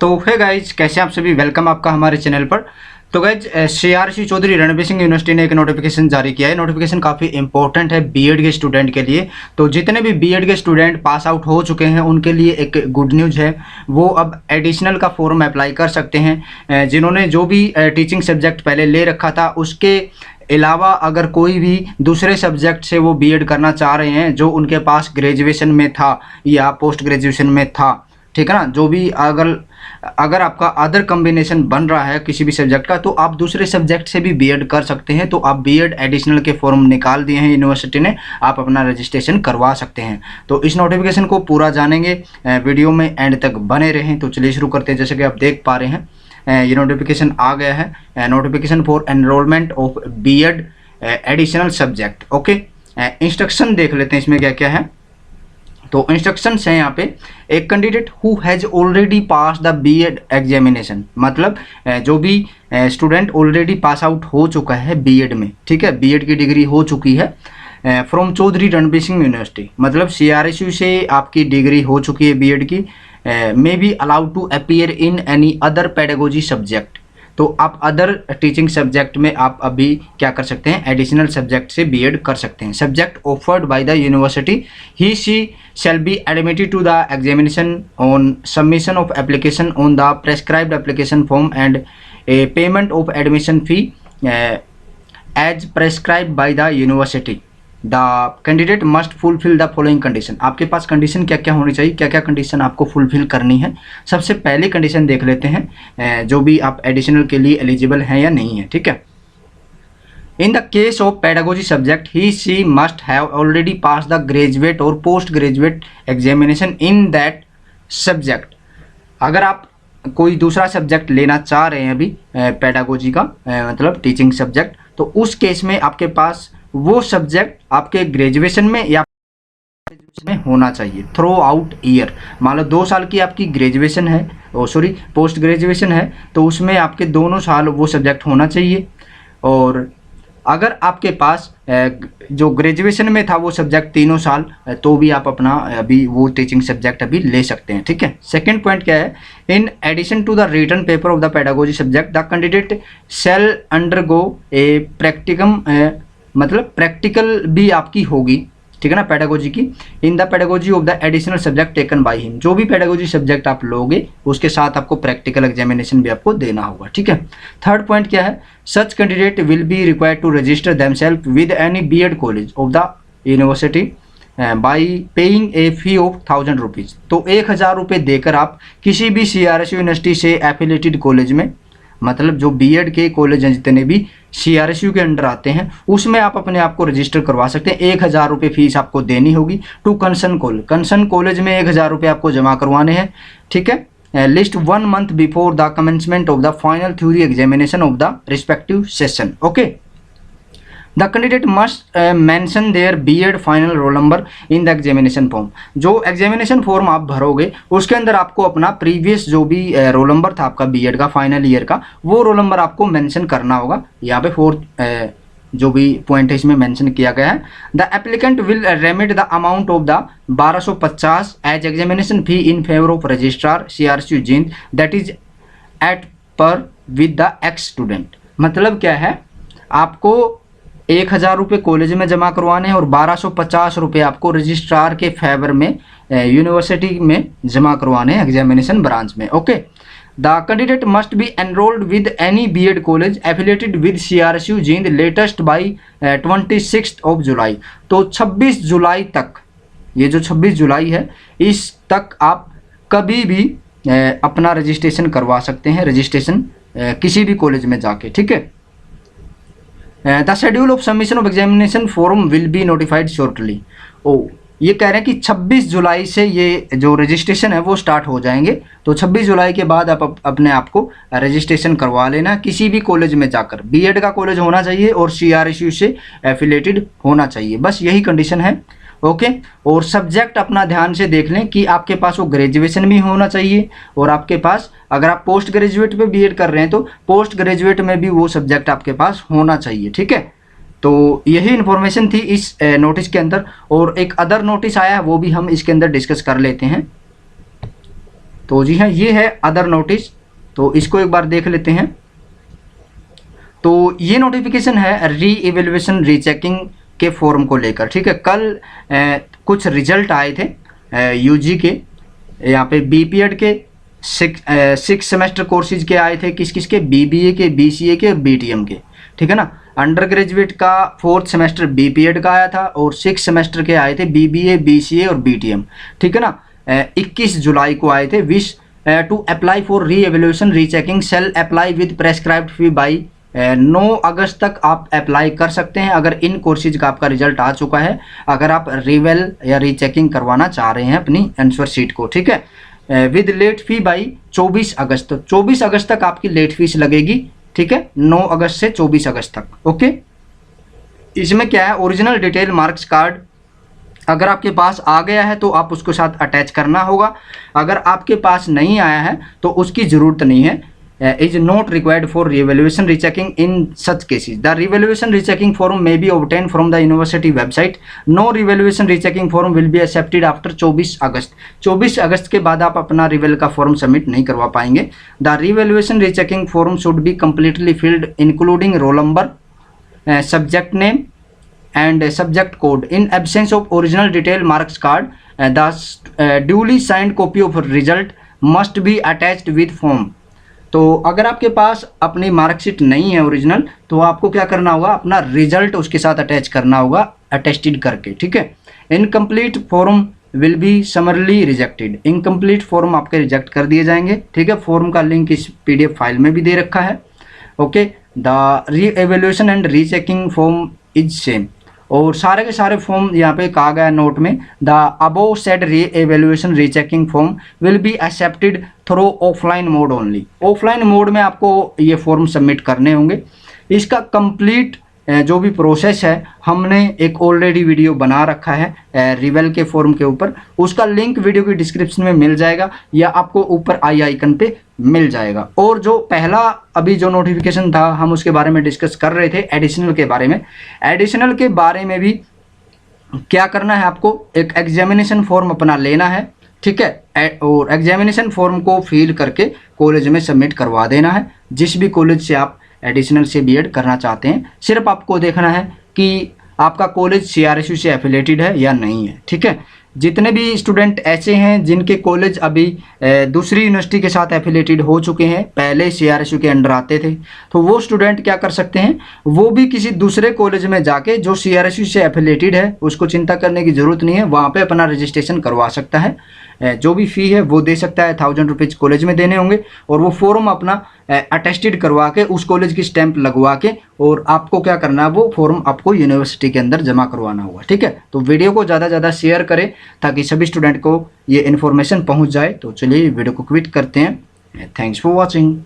तो है गाइज, कैसे आप सभी, वेलकम आपका हमारे चैनल पर। तो guys CRC Chaudhary Ranbir Singh university ने एक नोटिफिकेशन जारी किया है। नोटिफिकेशन काफ़ी इंपॉर्टेंट है बीएड के स्टूडेंट के लिए। तो जितने भी बीएड के स्टूडेंट पास आउट हो चुके हैं उनके लिए एक गुड न्यूज़ है, वो अब एडिशनल का फॉर्म अप्लाई कर सकते हैं। जिन्होंने जो भी टीचिंग सब्जेक्ट पहले ले रखा था उसके अलावा अगर कोई भी दूसरे सब्जेक्ट से वो बीएड करना चाह रहे हैं जो उनके पास ग्रेजुएशन में था या पोस्ट ग्रेजुएशन में था, ठीक है ना, जो भी अगर आपका अदर कॉम्बिनेशन बन रहा है किसी भी सब्जेक्ट का, तो आप दूसरे सब्जेक्ट से भी बीएड कर सकते हैं। तो आप बीएड एडिशनल के फॉर्म निकाल दिए हैं यूनिवर्सिटी ने, आप अपना रजिस्ट्रेशन करवा सकते हैं। तो इस नोटिफिकेशन को पूरा जानेंगे, वीडियो में एंड तक बने रहें। तो चलिए शुरू करते हैं। जैसे कि आप देख पा रहे हैं ये नोटिफिकेशन आ गया है, notification for enrolment of BEd additional subject. Okay, instruction देख लेते हैं इसमें क्या क्या है। तो इंस्ट्रक्शंस हैं यहाँ पे, एक candidate who has already pass the BEd examination, मतलब जो भी स्टूडेंट ऑलरेडी पास आउट हो चुका है बीएड में, ठीक है, बीएड की डिग्री हो चुकी है फ्रॉम चौधरी रणबीर सिंह यूनिवर्सिटी, मतलब CRSU से आपकी डिग्री हो चुकी है बीएड की, may be allowed to appear in any other pedagogy subject. तो आप अदर टीचिंग सब्जेक्ट में आप अभी क्या कर सकते हैं, एडिशनल सब्जेक्ट से बीएड कर सकते हैं। Subject offered by the university, he she shall be admitted to the examination on submission of application on the prescribed application form and a payment of admission fee as prescribed by the university. The candidate must fulfil the following condition. आपके पास condition क्या क्या होनी चाहिए, क्या क्या condition आपको fulfil करनी है। सबसे पहली कंडीशन देख लेते हैं, जो भी आप एडिशनल के लिए एलिजिबल हैं या नहीं है, ठीक है। In the case of pedagogy subject, he she must have already pass the graduate और post graduate examination in that subject. अगर आप कोई दूसरा सब्जेक्ट लेना चाह रहे हैं अभी पेडागोजी का, मतलब टीचिंग सब्जेक्ट, तो उस केस में आपके पास वो सब्जेक्ट आपके ग्रेजुएशन में या में होना चाहिए थ्रू आउट ईयर। मान लो 2 साल की आपकी ग्रेजुएशन है, पोस्ट ग्रेजुएशन है, तो उसमें आपके दोनों साल वो सब्जेक्ट होना चाहिए। और अगर आपके पास जो ग्रेजुएशन में था वो सब्जेक्ट 3 साल, तो भी आप अपना अभी वो टीचिंग सब्जेक्ट अभी ले सकते हैं, ठीक है। सेकंड पॉइंट क्या है, in addition to the written paper of the pedagogy subject the candidate shall undergo a practicum, मतलब प्रैक्टिकल भी आपकी होगी, ठीक है ना, पेडागोजी की, in the pedagogy of the additional subject taken by him. जो भी पेडागोजी सब्जेक्ट आप लोगे उसके साथ आपको प्रैक्टिकल एग्जामिनेशन भी आपको देना होगा, ठीक है। थर्ड पॉइंट क्या है, such candidate will be required to register themselves with any BEd college of the university by paying a fee of 1000 rupees. तो 1000 रुपये देकर आप किसी भी CRSU यूनिवर्सिटी से एफिलेटेड कॉलेज में, मतलब जो बीएड के कॉलेज हैं जितने भी CRSU के अंडर आते हैं, उसमें आप अपने आप को रजिस्टर करवा सकते हैं। 1000 रुपये फीस आपको देनी होगी टू कंसर्न कॉलेज में 1000 रुपये आपको जमा करवाने हैं, ठीक है। List 1 month before the commencement of the final theory examination of the respective session. Okay, the candidate must mention their BEd final roll number in the examination form. जो examination form आप भरोगे उसके अंदर आपको अपना प्रीवियस जो भी roll number था आपका बीएड का फाइनल ईयर का, वो रोल नंबर आपको मेंशन करना होगा। यहाँ पे 4 जो भी पॉइंट है इसमें मेंशन किया गया है। The applicant will remit the amount of the 1250 as examination fee in favour of registrar CRSU Jind that is at par with the ex student. मतलब क्या है, आपको 1000 रुपये कॉलेज में जमा करवाने हैं और 1250 रुपये आपको रजिस्ट्रार के फेवर में यूनिवर्सिटी में जमा करवाने हैं एग्जामिनेशन ब्रांच में। Okay, the candidate must be enrolled with any BEd college affiliated with CRSU Jind latest by 26 July. तो 26 जुलाई तक, ये जो 26 जुलाई है इस तक आप कभी भी अपना रजिस्ट्रेशन करवा सकते हैं, रजिस्ट्रेशन किसी भी कॉलेज में जाके, ठीक है। The schedule of submission of examination form will be notified shortly. ये कह रहे हैं कि 26 जुलाई से ये जो रजिस्ट्रेशन है वो स्टार्ट हो जाएंगे। तो 26 जुलाई के बाद आप अपने आप को रजिस्ट्रेशन करवा लेना किसी भी कॉलेज में जाकर। बीएड का कॉलेज होना चाहिए और CRSU से एफिलेटेड होना चाहिए, बस यही कंडीशन है। ओके, और सब्जेक्ट अपना ध्यान से देख लें कि आपके पास वो ग्रेजुएशन भी होना चाहिए और आपके पास, अगर आप पोस्ट ग्रेजुएट पे बीएड कर रहे हैं तो पोस्ट ग्रेजुएट में भी वो सब्जेक्ट आपके पास होना चाहिए, ठीक है। तो यही इन्फॉर्मेशन थी इस नोटिस के अंदर। और एक अदर नोटिस आया है वो भी हम इसके अंदर डिस्कस कर लेते हैं। तो जी हाँ, ये है अदर नोटिस, तो इसको एक बार देख लेते हैं। तो ये नोटिफिकेशन है री इवेल्युएशन रीचेकिंग के फॉर्म को लेकर, ठीक है। कल कुछ रिजल्ट आए थे यूजी के, यहाँ पे बीपीएड के 6 सेमेस्टर कोर्सेज के आए थे, किस किस के, बीबीए के, बीसीए के और बीटीएम के, ठीक है ना। अंडर ग्रेजुएट का 4th सेमेस्टर बीपीएड का आया था और 6 सेमेस्टर के आए थे बीबीए, बीसीए और बीटीएम, ठीक है ना। 21 जुलाई को आए थे। Wish to apply for re evaluation rechecking shall apply with prescribed fee by 9 अगस्त तक आप अप्लाई कर सकते हैं अगर इन कोर्सेज का आपका रिजल्ट आ चुका है, अगर आप रिवेल या रीचेकिंग करवाना चाह रहे हैं अपनी आंसर शीट को, ठीक है। विद लेट फी बाई 24 अगस्त, 24 अगस्त तक आपकी लेट फीस लगेगी, ठीक है, 9 अगस्त से 24 अगस्त तक, ओके। इसमें क्या है, ओरिजिनल डिटेल मार्क्स कार्ड अगर आपके पास आ गया है तो आप उसको साथ अटैच करना होगा, अगर आपके पास नहीं आया है तो उसकी ज़रूरत नहीं है। is not required for revaluation rechecking in such cases. The revaluation rechecking form may be obtained from the university website. No revaluation rechecking form will be accepted after 24 अगस्त। 24 अगस्त के बाद आप अपना रिवेल का फॉर्म सबमिट नहीं करवा पाएंगे। The revaluation rechecking form should be completely filled including roll number, subject name and subject code. In absence of original detail marks card, the duly signed copy of result must be attached with form. तो अगर आपके पास अपनी marksheet नहीं है original, तो आपको क्या करना होगा, अपना रिजल्ट उसके साथ अटैच करना होगा अटेस्टेड करके, ठीक है। Incomplete form will be समरली rejected, incomplete form आपके रिजेक्ट कर दिए जाएंगे, ठीक है। फॉर्म का लिंक इस पीडीएफ फाइल में भी दे रखा है, ओके। द री evaluation and rechecking form is same, और सारे के सारे फॉर्म यहाँ पे कहा गया नोट में, द अबव सेड री evaluation rechecking form will be accepted through offline mode only. Offline mode में आपको ये फॉर्म सबमिट करने होंगे। इसका कंप्लीट जो भी प्रोसेस है हमने एक ऑलरेडी वीडियो बना रखा है रिवेल के फॉर्म के ऊपर, उसका लिंक वीडियो की डिस्क्रिप्शन में मिल जाएगा या आपको ऊपर आई आइकन पे मिल जाएगा। और जो पहला अभी जो नोटिफिकेशन था हम उसके बारे में डिस्कस कर रहे थे, एडिशनल के बारे में। एडिशनल के बारे में भी क्या करना है, आपको एक एग्जामिनेशन फॉर्म अपना लेना है, ठीक है, और एग्जामिनेशन फॉर्म को फिल करके कॉलेज में सबमिट करवा देना है। जिस भी कॉलेज से आप एडिशनल से बीएड करना चाहते हैं, सिर्फ आपको देखना है कि आपका कॉलेज सीआरएसयू से एफिलेटेड है या नहीं है, ठीक है। जितने भी स्टूडेंट ऐसे हैं जिनके कॉलेज अभी दूसरी यूनिवर्सिटी के साथ एफिलेटेड हो चुके हैं, पहले सीआरएसयू के अंडर आते थे, तो वो स्टूडेंट क्या कर सकते हैं, वो भी किसी दूसरे कॉलेज में जाके जो सीआरएसयू से एफिलेटेड है उसको चिंता करने की ज़रूरत नहीं है, वहाँ पे अपना रजिस्ट्रेशन करवा सकता है। जो भी फ़ी है वो दे सकता है, 1000 रुपीज़ कॉलेज में देने होंगे, और वो फॉर्म अपना अटेस्टेड करवा के उस कॉलेज की स्टैंप लगवा के, और आपको क्या करना है, वो फॉर्म आपको यूनिवर्सिटी के अंदर जमा करवाना होगा, ठीक है। तो वीडियो को ज़्यादा से ज़्यादा शेयर करें ताकि सभी स्टूडेंट को ये इन्फॉर्मेशन पहुंच जाए। तो चलिए वीडियो को क्विट करते हैं। Thanks for watching.